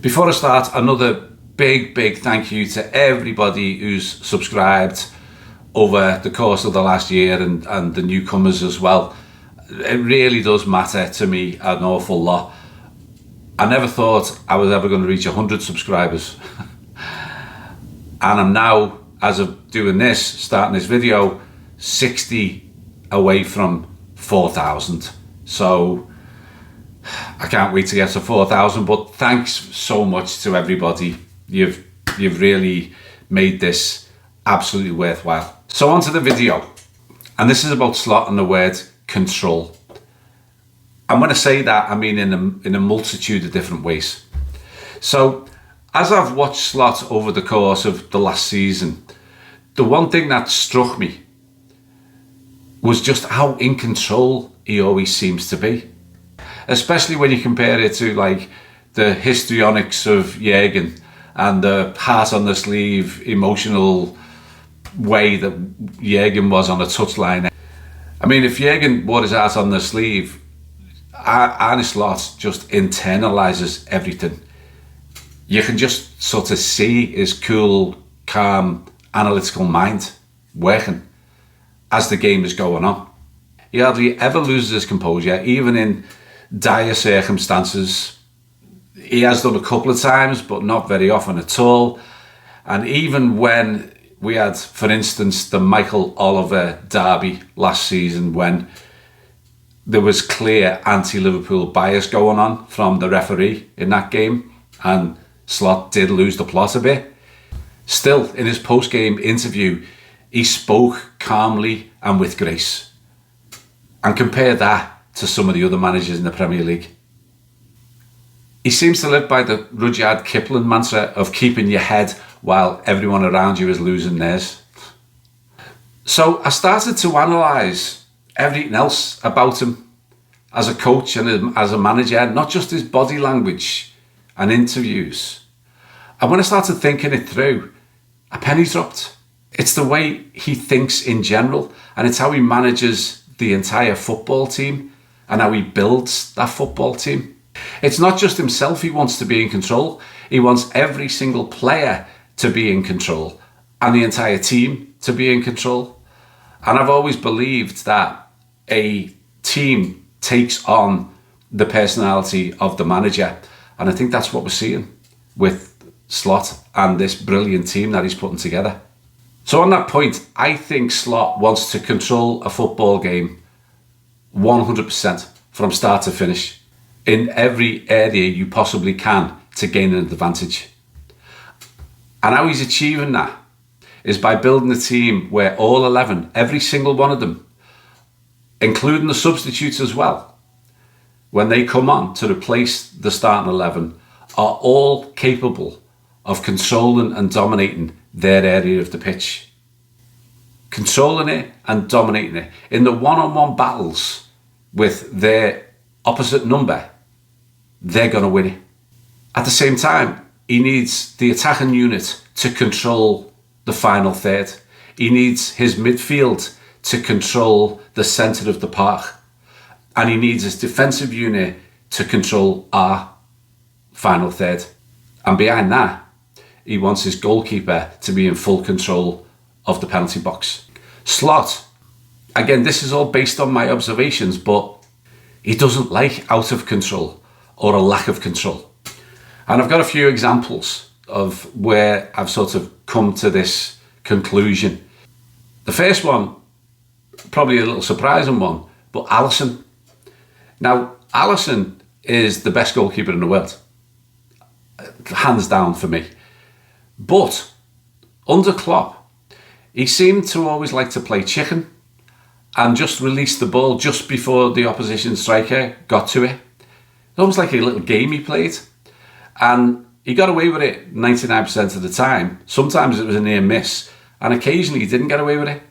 Before I start, another big thank you to everybody who's subscribed over the course of the last year and the newcomers as well. It really does matter to me an awful lot. I never thought I was ever going to reach 100 subscribers. And I'm now, as of doing this, starting this video, 60 away from 4,000. So I can't wait to get to 4,000, but thanks so much to everybody. You've really made this absolutely worthwhile. So on to the video. And this is about Slot and the word control. And when I say that, I mean in a multitude of different ways. So as I've watched Slot over the course of the last season, the one thing that struck me was just how in control he always seems to be. Especially when you compare it to like the histrionics of Jürgen and the heart on the sleeve, emotional way that Jürgen was on a touchline. I mean, if Jürgen wore his heart on the sleeve, Arne Slot just internalizes everything. You can just sort of see his cool, calm, analytical mind working as the game is going on. He hardly ever loses his composure, even in dire circumstances. He has done a couple of times, but not very often at all. And even when we had, for instance, the Michael Oliver derby last season, when there was clear anti-Liverpool bias going on from the referee in that game, and Slot did lose the plot a bit. Still, in his post-game interview, he spoke calmly and with grace. And compare that to some of the other managers in the Premier League. He seems to live by the Rudyard Kipling mantra of keeping your head while everyone around you is losing theirs. So I started to analyse everything else about him as a coach and as a manager, not just his body language and interviews. And when I started thinking it through, a penny dropped. It's the way he thinks in general, and it's how he manages the entire football team and how he builds that football team. It's not just himself he wants to be in control. He wants every single player to be in control and the entire team to be in control. And I've always believed that a team takes on the personality of the manager. And I think that's what we're seeing with Slot and this brilliant team that he's putting together. So on that point, I think Slot wants to control a football game 100% from start to finish in every area you possibly can to gain an advantage. And how he's achieving that is by building a team where all 11, every single one of them, including the substitutes as well, when they come on to replace the starting 11, are all capable of controlling and dominating their area of the pitch. Controlling it and dominating it. In the one-on-one battles with their opposite number, they're going to win it. At the same time, he needs the attacking unit to control the final third. He needs his midfield to control the centre of the park. And he needs his defensive unit to control our final third. And behind that, he wants his goalkeeper to be in full control of the penalty box. Slot, again, this is all based on my observations, but he doesn't like out of control or a lack of control. And I've got a few examples of where I've sort of come to this conclusion. The first one, probably a little surprising one, but Alisson. Now, Alisson is the best goalkeeper in the world, hands down for me. But under Klopp, he seemed to always like to play chicken and just release the ball just before the opposition striker got to it. It's almost like a little game he played. And he got away with it 99% of the time. Sometimes it was a near miss, and occasionally he didn't get away with it.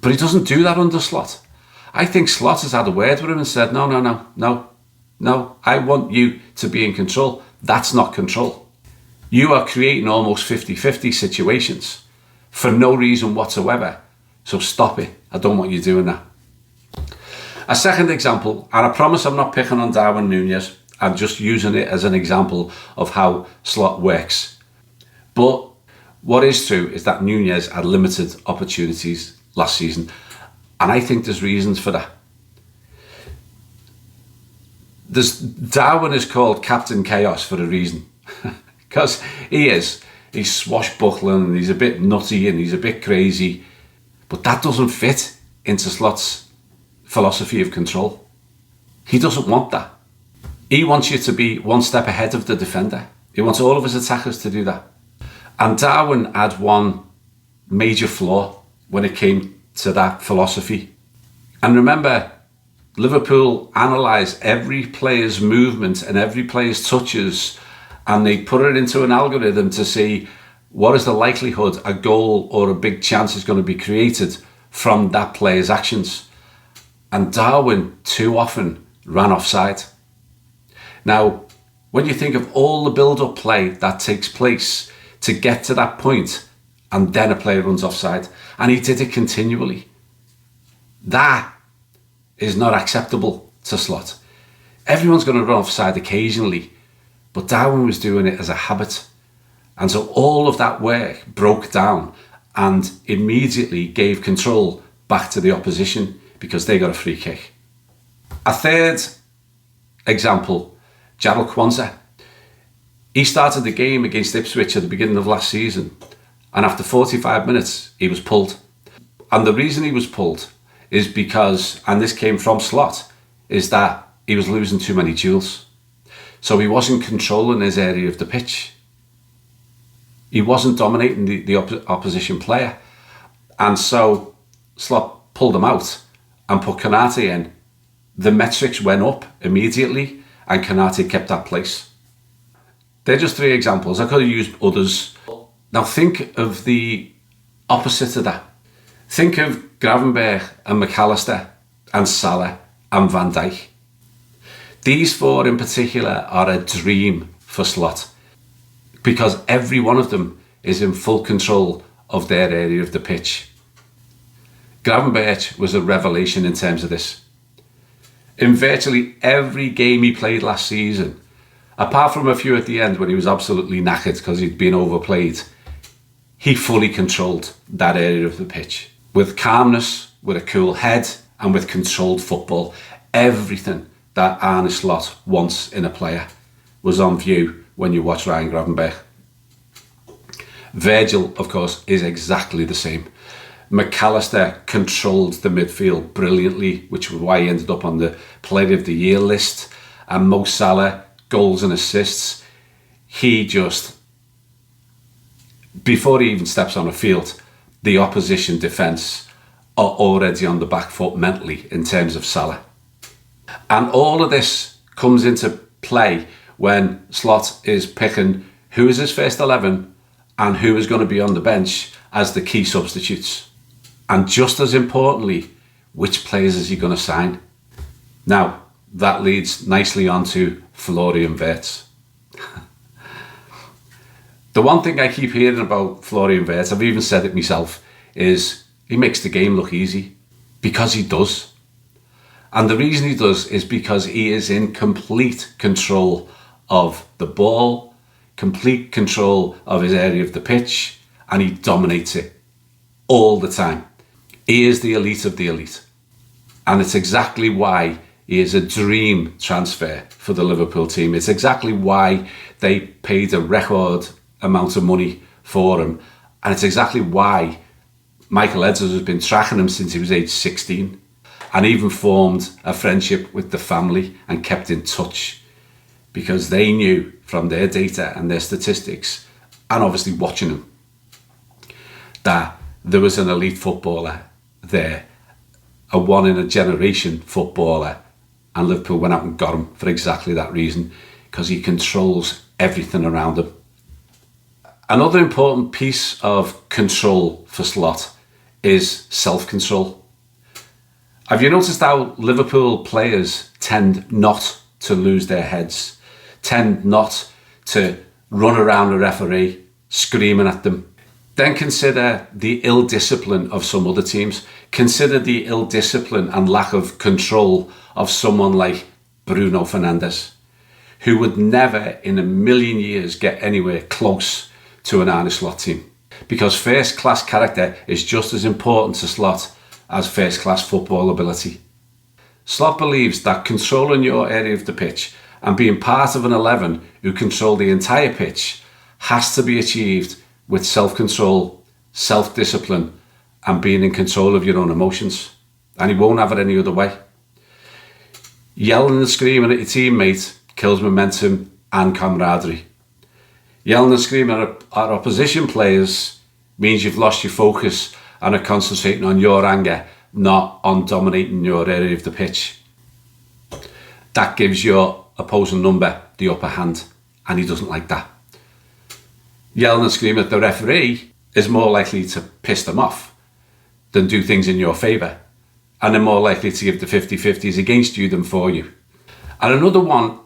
But he doesn't do that under Slot. I think Slot has had a word with him and said, no, I want you to be in control. That's not control. You are creating almost 50-50 situations for no reason whatsoever. So stop it. I don't want you doing that. A second example, and I promise I'm not picking on Darwin Núñez. I'm just using it as an example of how Slot works. But what is true is that Nunez had limited opportunities last season, and I think there's reasons for that. Darwin is called Captain Chaos for a reason, because he's swashbuckling and he's a bit nutty and he's a bit crazy, but that doesn't fit into Slot's philosophy of control. He doesn't want that. He wants you to be one step ahead of the defender. He wants all of his attackers to do that. And Darwin had one major flaw when it came to that philosophy. And remember, Liverpool analyse every player's movement and every player's touches, and they put it into an algorithm to see what is the likelihood a goal or a big chance is going to be created from that player's actions. And Darwin too often ran offside. Now, when you think of all the build-up play that takes place to get to that point, and then a player runs offside, and he did it continually, that is not acceptable to Slot. Everyone's going to run offside occasionally, but Darwin was doing it as a habit. And so all of that work broke down and immediately gave control back to the opposition because they got a free kick. A third example, Jarell Quansah. He started the game against Ipswich at the beginning of last season, and after 45 minutes he was pulled. And the reason he was pulled is because, and this came from Slot, is that he was losing too many duels. So he wasn't controlling his area of the pitch. He wasn't dominating the opposition player. And so Slot pulled him out and put Konate in. The metrics went up immediately and Konate kept that place. They're just three examples. I could have used others. Now think of the opposite of that. Think of Gravenberch and McAllister and Salah and Van Dijk. These four in particular are a dream for Slot because every one of them is in full control of their area of the pitch. Gravenberch was a revelation in terms of this. In virtually every game he played last season, apart from a few at the end when he was absolutely knackered because he'd been overplayed, he fully controlled that area of the pitch. With calmness, with a cool head, and with controlled football. Everything that Arne Slot wants in a player was on view when you watch Ryan Gravenberch. Virgil, of course, is exactly the same. McAllister controlled the midfield brilliantly, which was why he ended up on the Player of the Year list. And Mo Salah, goals and assists. He just, before he even steps on a field, the opposition defence are already on the back foot mentally in terms of Salah. And all of this comes into play when Slot is picking who is his first 11 and who is going to be on the bench as the key substitutes. And just as importantly, which players is he going to sign? Now, that leads nicely on to Florian Verts. The one thing I keep hearing about Florian Verts, I've even said it myself, is he makes the game look easy. Because he does. And the reason he does is because he is in complete control of the ball, complete control of his area of the pitch, and he dominates it all the time. He is the elite of the elite. And it's exactly why he is a dream transfer for the Liverpool team. It's exactly why they paid a record amount of money for him. And it's exactly why Michael Edwards has been tracking him since he was age 16 and even formed a friendship with the family and kept in touch because they knew from their data and their statistics and obviously watching him that there was an elite footballer there, a one-in-a-generation footballer, and Liverpool went out and got him for exactly that reason because he controls everything around him. Another important piece of control for Slot is self-control. Have you noticed how Liverpool players tend not to lose their heads, tend not to run around a referee screaming at them? Then consider the ill discipline of some other teams. Consider the ill discipline and lack of control of someone like Bruno Fernandes, who would never in a million years get anywhere close to an Arne Slot team. Because first-class character is just as important to Slot as first-class football ability. Slot believes that controlling your area of the pitch and being part of an 11 who control the entire pitch has to be achieved with self-control, self-discipline, and being in control of your own emotions. And he won't have it any other way. Yelling and screaming at your teammate kills momentum and camaraderie. Yelling and screaming at opposition players means you've lost your focus and are concentrating on your anger, not on dominating your area of the pitch. That gives your opposing number the upper hand, and he doesn't like that. Yelling and screaming at the referee is more likely to piss them off than do things in your favour, and they're more likely to give the 50-50s against you than for you. And another one,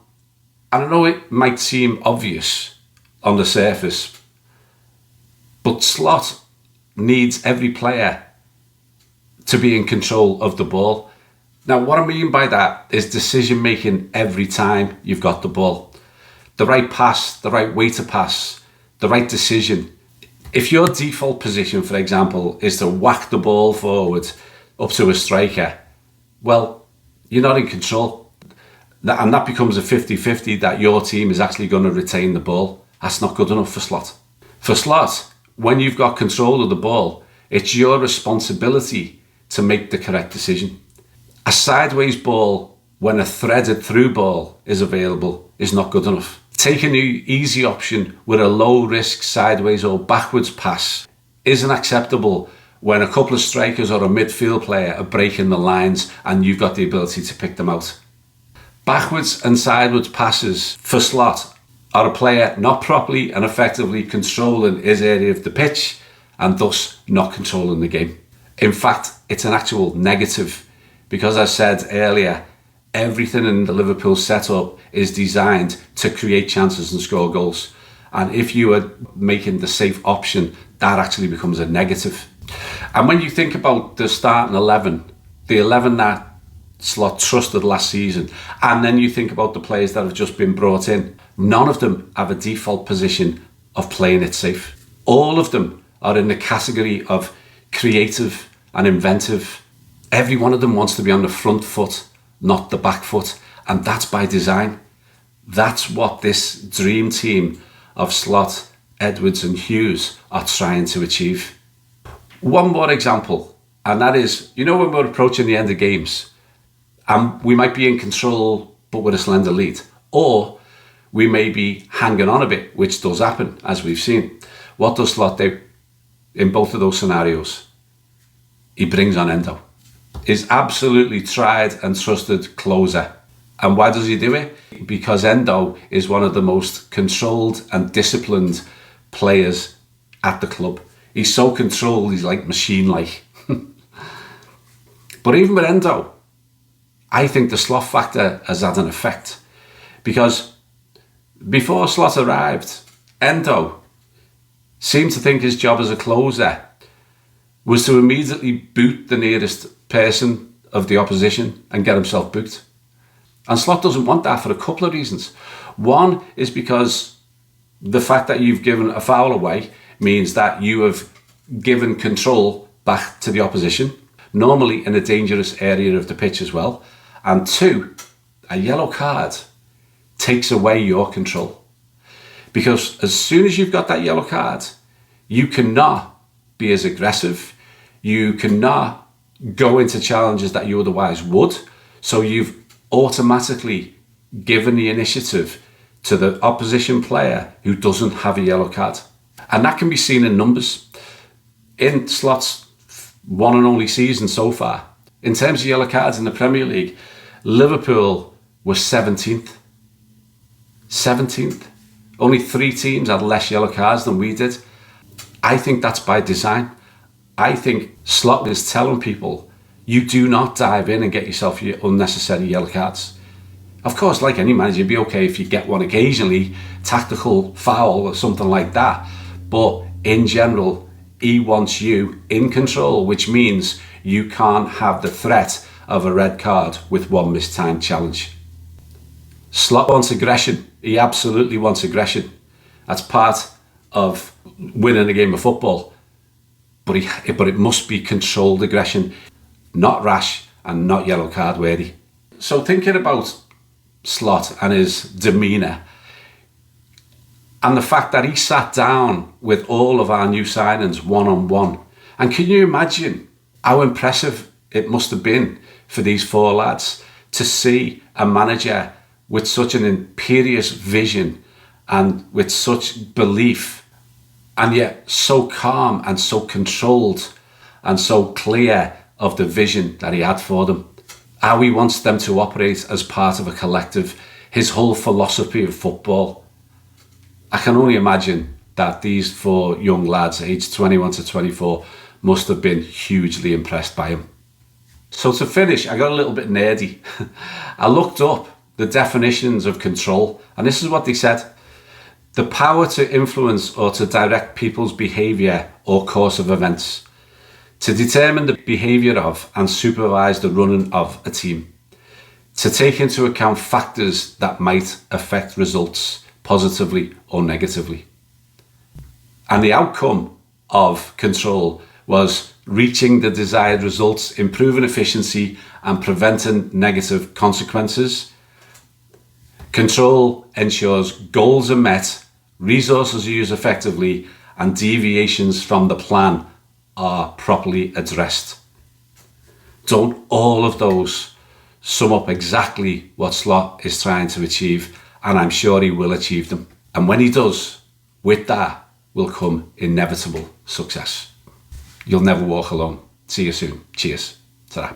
and I know it might seem obvious on the surface, but Slot needs every player to be in control of the ball. Now, what I mean by that is decision making every time you've got the ball. The right pass, the right way to pass, the right decision. If your default position, for example, is to whack the ball forward up to a striker, well, you're not in control. And that becomes a 50-50 that your team is actually going to retain the ball. That's not good enough for Slot. For Slot, when you've got control of the ball, it's your responsibility to make the correct decision. A sideways ball, when a threaded through ball is available, is not good enough. Taking the easy option with a low risk sideways or backwards pass isn't acceptable when a couple of strikers or a midfield player are breaking the lines and you've got the ability to pick them out. Backwards and sideways passes for Slot are a player not properly and effectively controlling his area of the pitch and thus not controlling the game. In fact, it's an actual negative because, as I said earlier, everything in the Liverpool setup is designed to create chances and score goals. And if you are making the safe option, that actually becomes a negative. And when you think about the starting 11, the 11 that Slot trusted last season, and then you think about the players that have just been brought in, none of them have a default position of playing it safe. All of them are in the category of creative and inventive. Every one of them wants to be on the front foot, not the back foot, and that's by design. That's what this dream team of Slot, Edwards and Hughes are trying to achieve. One more example, and that is, when we're approaching the end of games, and we might be in control but with a slender lead, or we may be hanging on a bit, which does happen, as we've seen. What does Slot do in both of those scenarios? He brings on Endo. Is absolutely tried and trusted closer. And why does he do it? Because Endo is one of the most controlled and disciplined players at the club. He's so controlled, he's like machine-like. But even with Endo, I think the Slot factor has had an effect. Because before Slot arrived, Endo seemed to think his job as a closer was to immediately boot the nearest person of the opposition and get himself booked. And Slot doesn't want that for a couple of reasons. One is because the fact that you've given a foul away means that you have given control back to the opposition, normally in a dangerous area of the pitch as well. And two, a yellow card takes away your control. Because as soon as you've got that yellow card, you cannot be as aggressive, you cannot go into challenges that you otherwise would, so you've automatically given the initiative to the opposition player who doesn't have a yellow card. And that can be seen in numbers. In Slot's one and only season so far, in terms of yellow cards in the Premier League, Liverpool was 17th. 17th. Only 3 teams had less yellow cards than we did. I think that's by design. I think Slot is telling people, you do not dive in and get yourself your unnecessary yellow cards. Of course, like any manager, it'd be okay if you get one occasionally, tactical foul or something like that. But in general, he wants you in control, which means you can't have the threat of a red card with one mistimed challenge. Slot wants aggression. He absolutely wants aggression. That's part of winning a game of football. But it must be controlled aggression, not rash and not yellow card worthy. So thinking about Slot and his demeanour, and the fact that he sat down with all of our new signings one-on-one. And can you imagine how impressive it must have been for these 4 lads to see a manager with such an imperious vision and with such belief, and yet so calm and so controlled and so clear of the vision that he had for them. How he wants them to operate as part of a collective, his whole philosophy of football. I can only imagine that these 4 young lads, aged 21 to 24, must have been hugely impressed by him. So to finish, I got a little bit nerdy. I looked up the definitions of control, and this is what they said. The power to influence or to direct people's behaviour or course of events, to determine the behaviour of and supervise the running of a team, to take into account factors that might affect results positively or negatively. And the outcome of control was reaching the desired results, improving efficiency and preventing negative consequences. Control ensures goals are met, resources are used effectively, and deviations from the plan are properly addressed. Don't all of those sum up exactly what Slot is trying to achieve? And I'm sure he will achieve them. And when he does, with that will come inevitable success. You'll never walk alone. See you soon. Cheers. Ta-ra.